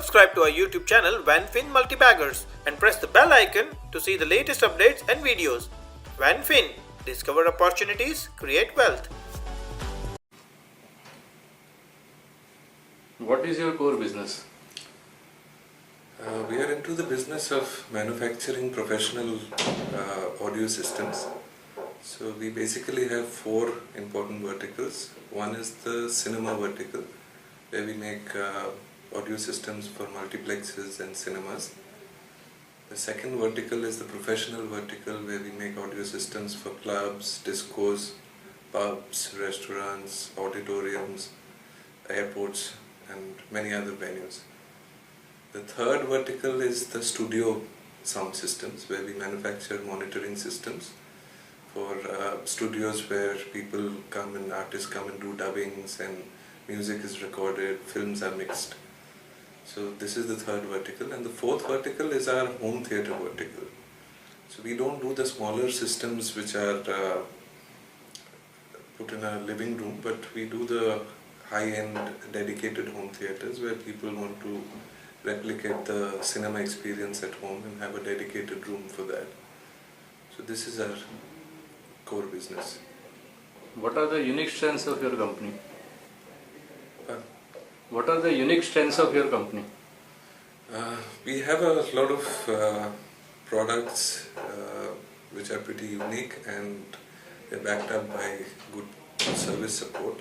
subscribe to our YouTube channel VanFin Multibaggers and press the bell icon to see the latest updates and videos. VanFin, discover opportunities, create wealth. What is your core business? We are into the business of manufacturing professional audio systems. So we basically have four important verticals. One is the cinema vertical, where we make audio systems for multiplexes and cinemas. The second vertical is the professional vertical, where we make audio systems for clubs, discos, pubs, restaurants, auditoriums, airports and many other venues. The third vertical is the studio sound systems, where we manufacture monitoring systems for studios where artists come and do dubbings and music is recorded, films are mixed. So this is the third vertical, and the fourth vertical is our home theatre vertical. So we don't do the smaller systems which are put in a living room, but we do the high-end dedicated home theatres where people want to replicate the cinema experience at home and have a dedicated room for that. So this is our core business. What are the unique strengths of your company? We have a lot of products which are pretty unique, and they're backed up by good service support.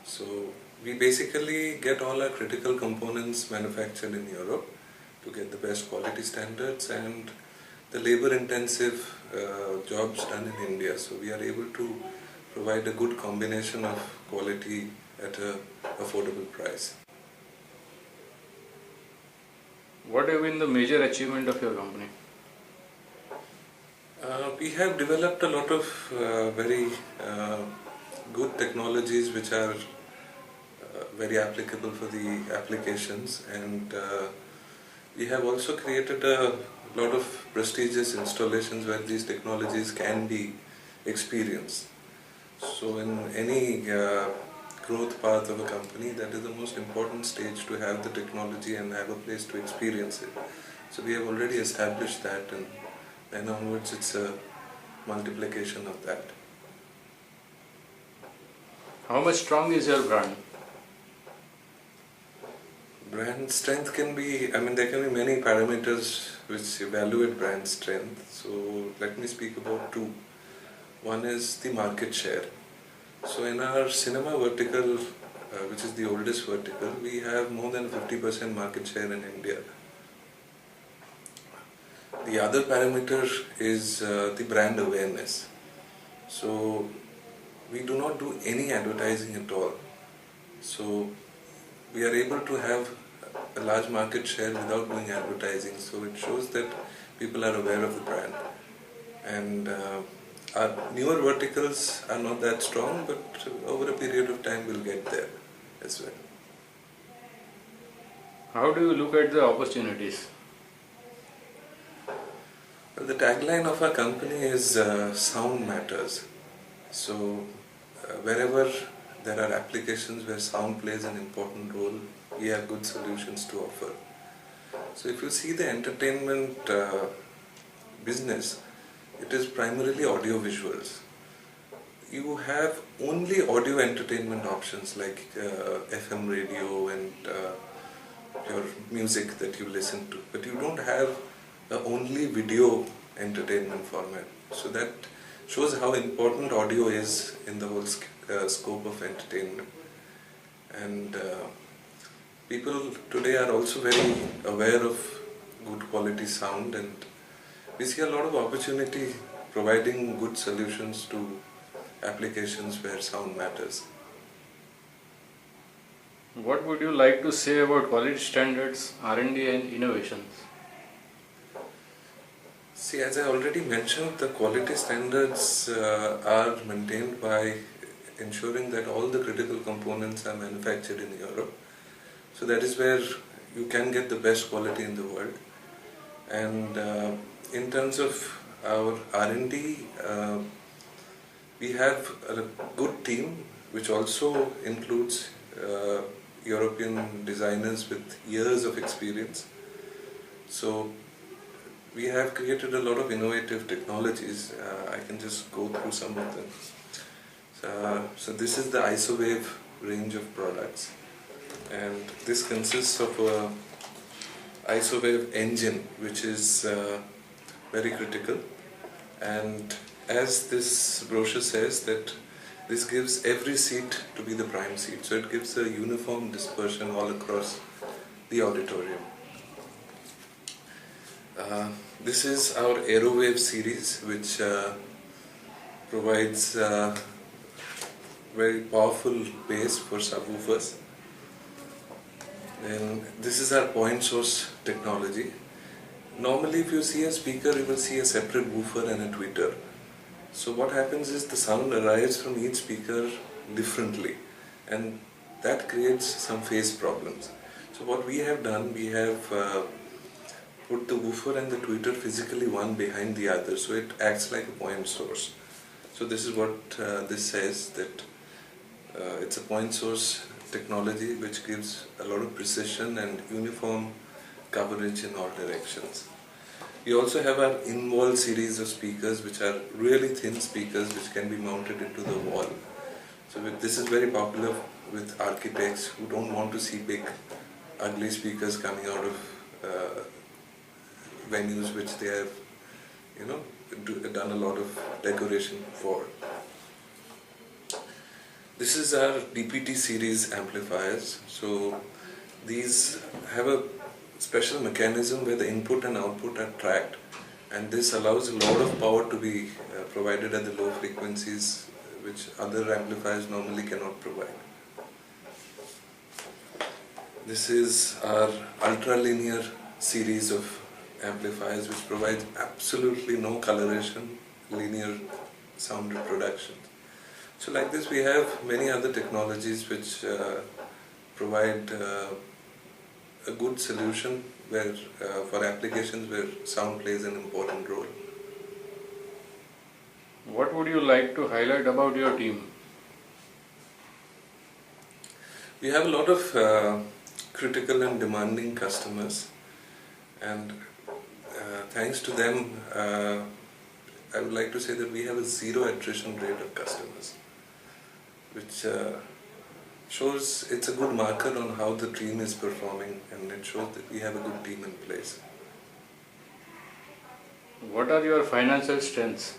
So we basically get all our critical components manufactured in Europe to get the best quality standards, and the labor-intensive jobs done in India. So we are able to provide a good combination of quality at an affordable price. What have been the major achievement of your company? We have developed a lot of very good technologies which are very applicable for the applications, and we have also created a lot of prestigious installations where these technologies can be experienced. So in any growth path of a company, that is the most important stage, to have the technology and have a place to experience it. So we have already established that, and then onwards it's a multiplication of that. How much strong is your brand? Brand strength can be, there can be many parameters which evaluate brand strength. So let me speak about two. One is the market share. So in our cinema vertical, which is the oldest vertical, we have more than 50% market share in India. The other parameter is the brand awareness. So we do not do any advertising at all. So we are able to have a large market share without doing advertising. So it shows that people are aware of the brand. And our newer verticals are not that strong, but over a period of time we'll get there as well. How do you look at the opportunities? Well, the tagline of our company is sound matters. So wherever there are applications where sound plays an important role, we have good solutions to offer. So if you see the entertainment business, it is primarily audio visuals. You have only audio entertainment options like FM radio and your music that you listen to, but you don't have only video entertainment format. So that shows how important audio is in the whole scope of entertainment. And people today are also very aware of good quality sound, and we see a lot of opportunity providing good solutions to applications where sound matters. What would you like to say about quality standards, R&D and innovations? See, as I already mentioned, the quality standards are maintained by ensuring that all the critical components are manufactured in Europe. So that is where you can get the best quality in the world. And in terms of our R&D, we have a good team which also includes European designers with years of experience. So we have created a lot of innovative technologies. I can just go through some of them. So this is the IsoWave range of products, and this consists of a IsoWave engine, which is very critical. And as this brochure says, that this gives every seat to be the prime seat, so it gives a uniform dispersion all across the auditorium. This is our AeroWave series, which provides very powerful bass for subwoofers. Then this is our point source technology. Normally if you see a speaker, you will see a separate woofer and a tweeter. So what happens is the sound arrives from each speaker differently, and that creates some phase problems. So what we have done, we have put the woofer and the tweeter physically one behind the other, so it acts like a point source. So this is what this says, that it's a point source technology which gives a lot of precision and uniform coverage in all directions. We also have our in-wall series of speakers, which are really thin speakers which can be mounted into the wall. So this is very popular with architects who don't want to see big ugly speakers coming out of venues which they have done a lot of decoration for. This is our DPT series amplifiers. So these have a special mechanism where the input and output are tracked, and this allows a lot of power to be provided at the low frequencies which other amplifiers normally cannot provide. This is our ultralinear series of amplifiers which provides absolutely no coloration, linear sound reproduction. So like this we have many other technologies which provide a good solution where for applications where sound plays an important role. What would you like to highlight about your team? We have a lot of critical and demanding customers, and thanks to them I would like to say that we have a zero attrition rate of customers, which shows it's a good marker on how the team is performing, and it shows that we have a good team in place. What are your financial strengths?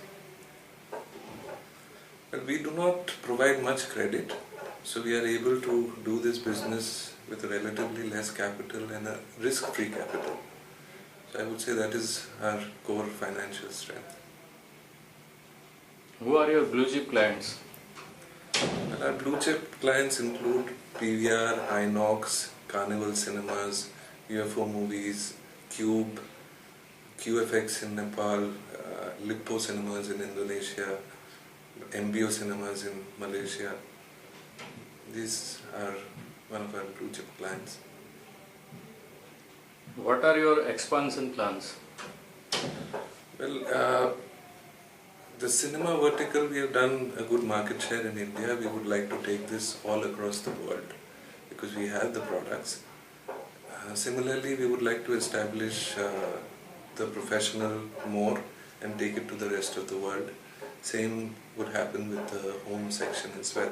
But we do not provide much credit, so we are able to do this business with relatively less capital and a risk-free capital. So I would say that is our core financial strength. Who are your blue chip clients? And our blue chip clients include PVR, Inox, Carnival Cinemas, UFO Movies, Cube, QFX in Nepal, Lippo Cinemas in Indonesia, MBO Cinemas in Malaysia. These are one of our blue chip clients. What are your expansion plans? Well, the cinema vertical, we have done a good market share in India. We would like to take this all across the world because we have the products. Similarly, we would like to establish the professional more and take it to the rest of the world. Same would happen with the home section as well.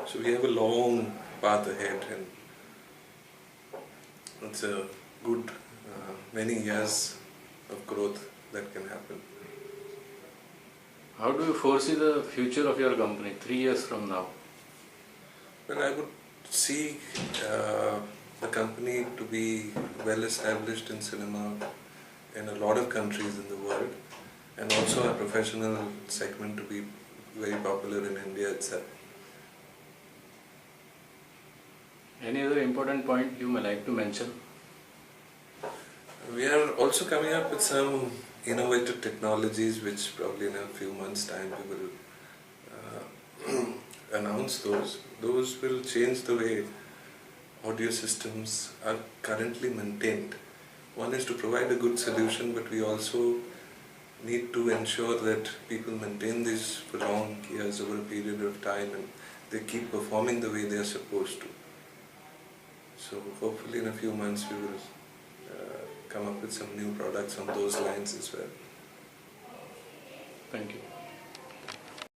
So we have a long path ahead, and it's a good many years of growth that can happen. How do you foresee the future of your company 3 years from now? Well, I would see the company to be well established in cinema in a lot of countries in the world, and also our professional segment to be very popular in India itself. Any other important point you may like to mention? We are also coming up with some innovative technologies which probably in a few months' time we will announce those. Those will change the way audio systems are currently maintained. One is to provide a good solution, but we also need to ensure that people maintain this for long years over a period of time and they keep performing the way they are supposed to. So hopefully in a few months we will come up with some new products on those lines as well. Thank you.